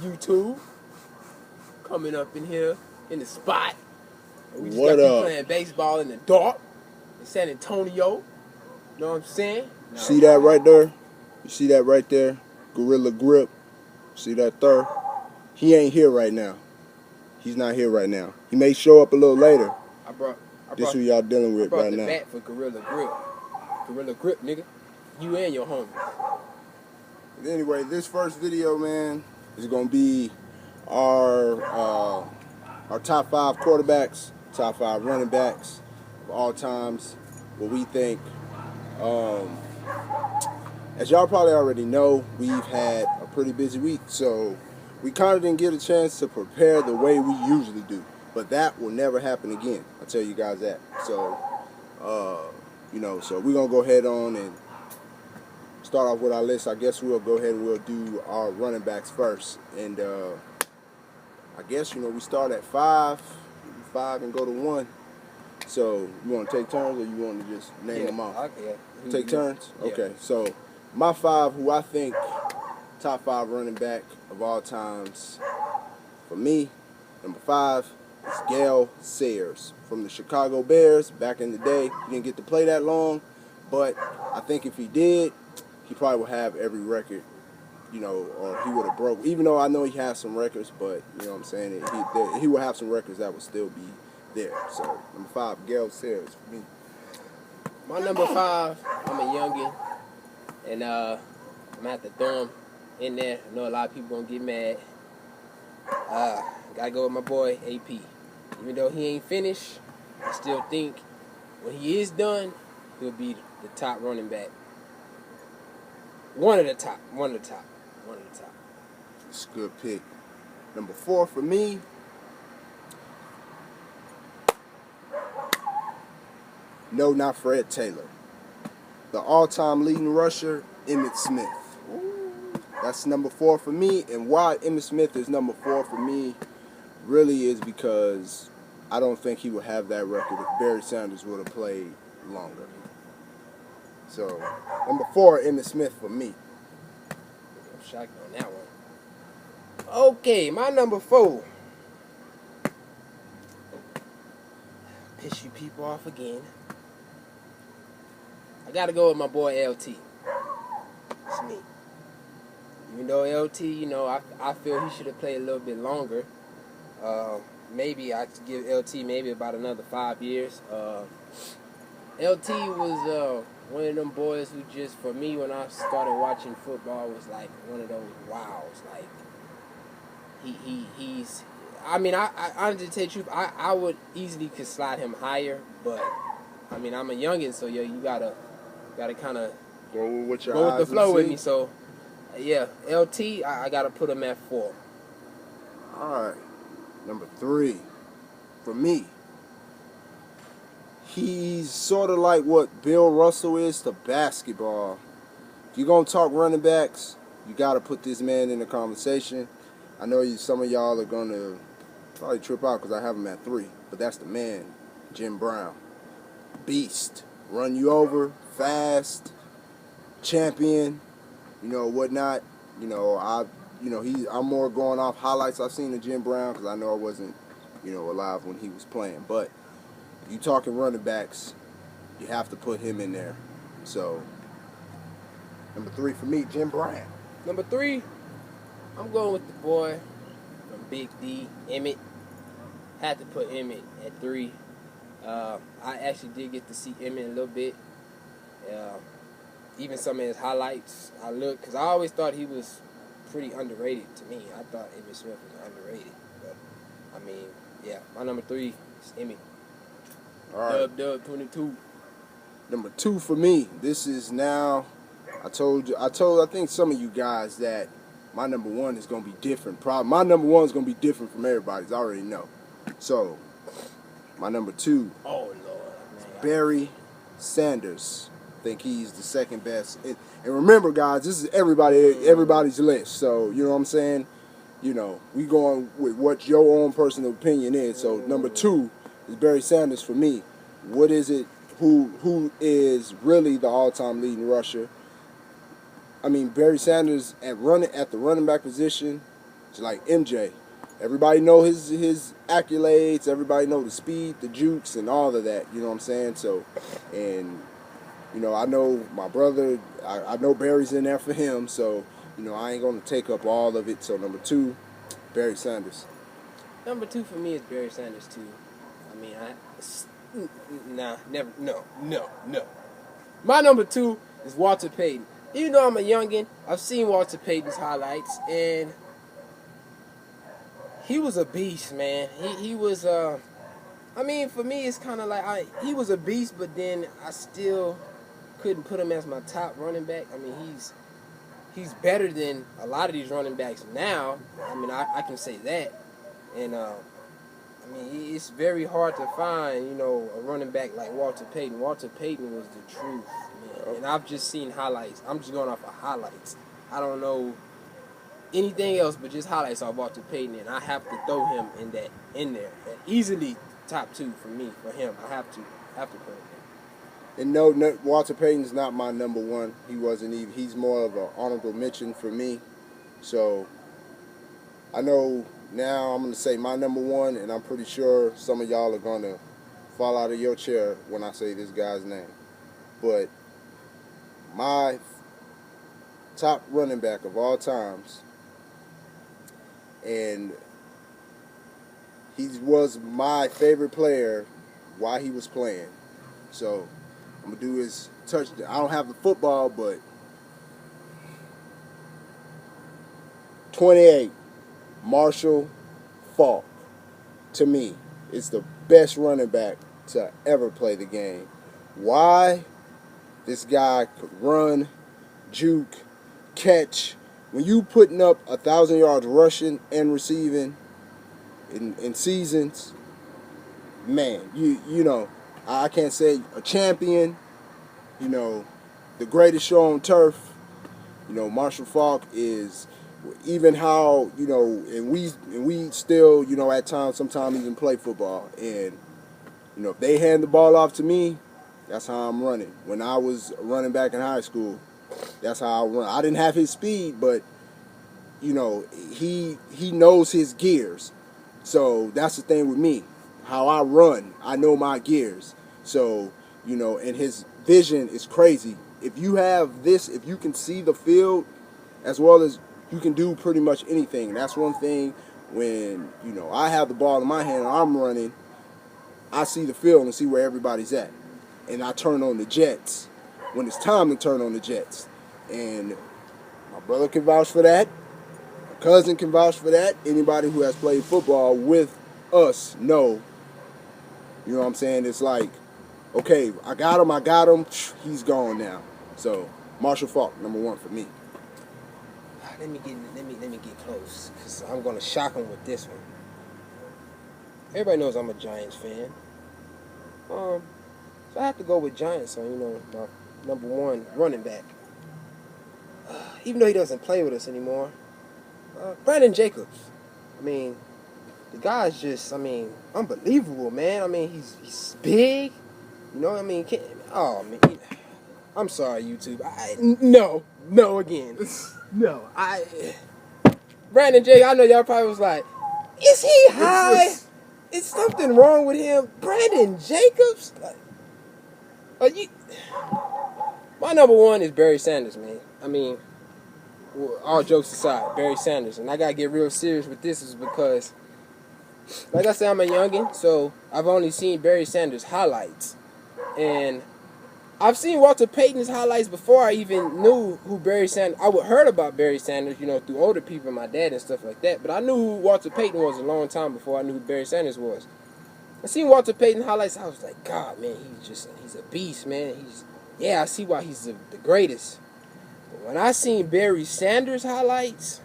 YouTube? Coming up in here in the spot. And we just What got up? you playing baseball in the dark in San Antonio. You know what I'm saying? See that right there? You see that right there? Gorilla Grip. See that there? He ain't here right now. He's not here right now. He may show up a little later. This who y'all dealing with right now. I brought the bat for Gorilla Grip. Gorilla Grip, nigga. You and your homies. Anyway, this first video, man, is gonna be our top 5 quarterbacks, top 5 running backs of all times. What we think. As y'all probably already know, we've had a pretty busy week, so we kind of didn't get a chance to prepare the way we usually do. But that will never happen again. I'll tell you guys that. So, so we're gonna go ahead on and start off with our list. I guess we'll go ahead and we'll do our running backs first. And I guess, we start at 5 and go to 1. So you want to take turns or you want to just name them off? Take turns? Yeah. Okay, so my 5, who I think top 5 running back of all times, for me, number 5 is Gale Sayers from the Chicago Bears. Back in the day, he didn't get to play that long, but I think if he did, he probably would have every record, or he would have broke. Even though I know he has some records, but you know what I'm saying, he will have some records that would still be there. So number 5, Gale Sayers for me. My number 5, I'm a youngin', and I'm gonna have to throw him in there. I know a lot of people gonna get mad. Gotta go with my boy AP. Even though he ain't finished, I still think when he is done, he'll be the top running back. One of the top. It's a good pick. Number 4 for me, no, not Fred Taylor. The all-time leading rusher, Emmitt Smith. That's number 4 for me. And why Emmitt Smith is number 4 for me really is because I don't think he would have that record if Barry Sanders would have played longer. So, number 4, Emmitt Smith for me. I'm shocked on that one. Okay, my number 4. Piss you people off again. I gotta go with my boy LT. It's me. Even though LT, I feel he should have played a little bit longer. Maybe I could give LT maybe about another 5 years. LT was one of them boys who just, for me, when I started watching football, was like one of those wows. Like he's. I mean, I honestly tell you the truth, I would easily could slide him higher, but I mean, I'm a youngin', so yeah, you gotta kind of go with the flow with me. So yeah, LT, I gotta put him at 4. All right, number 3 for me. He's sort of like what Bill Russell is to basketball. If you're gonna talk running backs, you gotta put this man in the conversation. I know some of y'all are gonna probably trip out because I have him at 3, but that's the man, Jim Brown. Beast, run you over, fast, champion, whatnot. I'm more going off highlights I've seen of Jim Brown because I know I wasn't, alive when he was playing. But you talking running backs, you have to put him in there. So, number 3 for me, Jim Brown. Number 3, I'm going with the boy from Big D, Emmitt. Had to put Emmitt at 3. I actually did get to see Emmitt a little bit. Even some of his highlights, because I always thought he was pretty underrated to me. I thought Emmitt Smith was underrated. But, I mean, yeah, my number 3 is Emmitt. All right. Dub 22. Number 2 for me, this is now, I think some of you guys that my number 1 is going to be different. My number 1 is going to be different from everybody's. I already know. So, my number 2, oh Lord, man. Barry Sanders. I think he's the second best. And remember, guys, this is everybody's list. So, you know what I'm saying? We going with what your own personal opinion is. So, number 2 is Barry Sanders for me. What is it? Who is really the all-time leading rusher? I mean, Barry Sanders at the running back position Just like MJ. Everybody know his accolades. Everybody know the speed, the jukes, and all of that. You know what I'm saying? So, and you know, I know my brother. I know Barry's in there for him. So, you know, I ain't gonna take up all of it. So number 2, Barry Sanders. Number 2 for me is Barry Sanders too. I mean, never, no. My number 2 is Walter Payton. Even though I'm a youngin', I've seen Walter Payton's highlights, and he was a beast, man. He was, I mean, for me, it's kind of like, he was a beast, but then I still couldn't put him as my top running back. I mean, he's better than a lot of these running backs now. I mean, I can say that. And, I mean, it's very hard to find, you know, a running back like Walter Payton. Walter Payton was the truth, man. And I've just seen highlights. I'm just going off of highlights. I don't know anything else but just highlights of Walter Payton, and I have to throw him in there. Easily top 2 for me, for him. I have to put him in. And no, Walter Payton's not my number 1. He wasn't even. He's more of an honorable mention for me. So I know now I'm going to say my number 1, and I'm pretty sure some of y'all are going to fall out of your chair when I say this guy's name. But my top running back of all times, and he was my favorite player while he was playing. So I'm going to do his touchdown. I don't have the football, but 28, Marshall Faulk, to me, is the best running back to ever play the game. Why? This guy could run, juke, catch. When you putting up 1,000 yards rushing and receiving in seasons, man, you know, I can't say a champion, you know, the greatest show on turf. You know, Marshall Faulk is, even how, you know, and we still, you know, at times, sometimes even play football. And, you know, if they hand the ball off to me, that's how I'm running. When I was running back in high school, that's how I run. I didn't have his speed, but, you know, he knows his gears. So that's the thing with me. How I run, I know my gears. So, you know, and his vision is crazy. If you have this, if you can see the field as well as you can do pretty much anything. And that's one thing when, you know, I have the ball in my hand and I'm running, I see the field and see where everybody's at. And I turn on the jets when it's time to turn on the jets. And my brother can vouch for that. My cousin can vouch for that. Anybody who has played football with us know. You know what I'm saying? It's like, okay, I got him, he's gone now. So, Marshall Faulk, number 1 for me. Let me get close, because I'm going to shock him with this one. Everybody knows I'm a Giants fan. So I have to go with Giants on, you know, my number 1 running back. Even though he doesn't play with us anymore. Brandon Jacobs. I mean, the guy's just, I mean, unbelievable, man. I mean, he's big. You know what I mean? I'm sorry, YouTube. No again. No, Brandon J, I know y'all probably was like, is he high? Is something wrong with him? Brandon Jacobs? My number 1 is Barry Sanders, man. I mean, all jokes aside, Barry Sanders. And I got to get real serious with this is because, like I said, I'm a youngin', so I've only seen Barry Sanders highlights. And I've seen Walter Payton's highlights before I even knew who Barry Sanders. I heard about Barry Sanders, you know, through older people, my dad and stuff like that. But I knew who Walter Payton was a long time before I knew who Barry Sanders was. I seen Walter Payton highlights. I was like, God, man, he's a beast, man. I see why he's the greatest. But when I seen Barry Sanders highlights,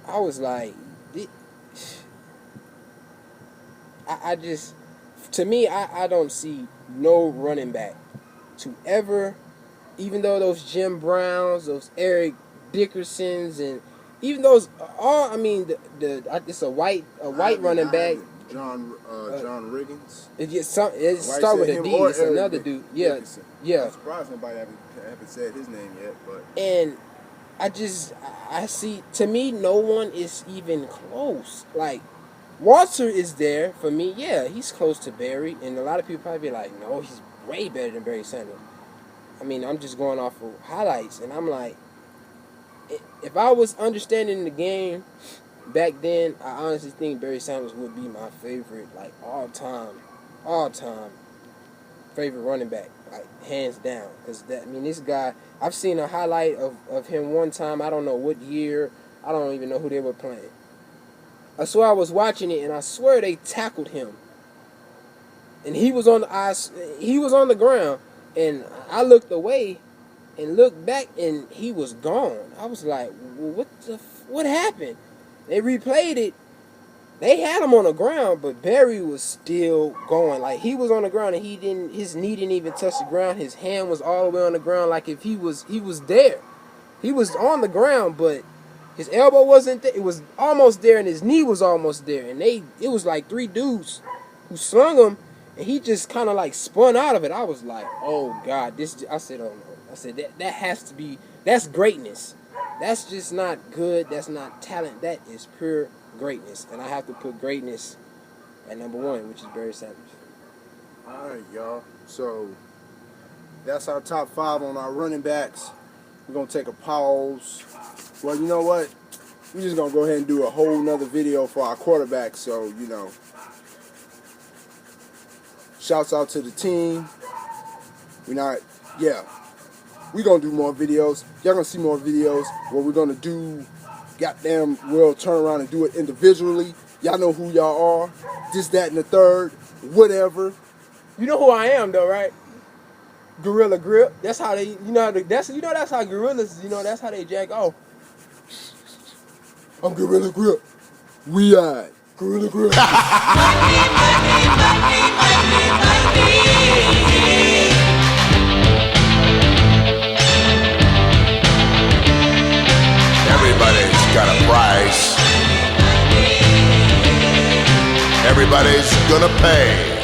I was like, to me, I don't see no running back to ever, even though those Jim Browns, those Eric Dickersons, and even those all, I mean, it's a white running back. John Riggins. It start with a D. It's another dude. Yeah. I'm surprised nobody haven't said his name yet. But and I see, to me, no one is even close. Like, Walter is there for me. Yeah, he's close to Barry, and a lot of people probably be like, no, he's way better than Barry Sanders. I mean, I'm just going off of highlights, and I'm like, if I was understanding the game back then, I honestly think Barry Sanders would be my favorite, like, all time favorite running back, like, hands down. Because, this guy, I've seen a highlight of him one time. I don't know what year. I don't even know who they were playing. I swear I was watching it, and I swear they tackled him. And he was on the ground, and I looked away and looked back, and he was gone. I was like, well, what happened? They replayed it. They had him on the ground, but Barry was still going. Like, he was on the ground, and his knee didn't even touch the ground. His hand was all the way on the ground, like if he was there. He was on the ground, but his elbow wasn't there. It was almost there, and his knee was almost there. And it was like 3 dudes who slung him, and he just kind of like spun out of it. I was like, oh God, I said, oh no. I said, that has to be, that's greatness. That's just not good. That's not talent. That is pure greatness. And I have to put greatness at number 1, which is Barry Sanders. All right, y'all. So that's our top 5 on our running backs. We're going to take a pause. Well, you know what? We're just going to go ahead and do a whole nother video for our quarterbacks. So, shouts out to the team. We're going to do more videos. Y'all going to see more videos where we're going to do, we'll turn around and do it individually. Y'all know who y'all are. This, that, and the third. Whatever. You know who I am, though, right? Gorilla Grip. That's how they, that's how gorillas, that's how they jack off. I'm Gorilla Grip. We are Gorilla Grip. Everybody's got a price. Everybody's gonna pay.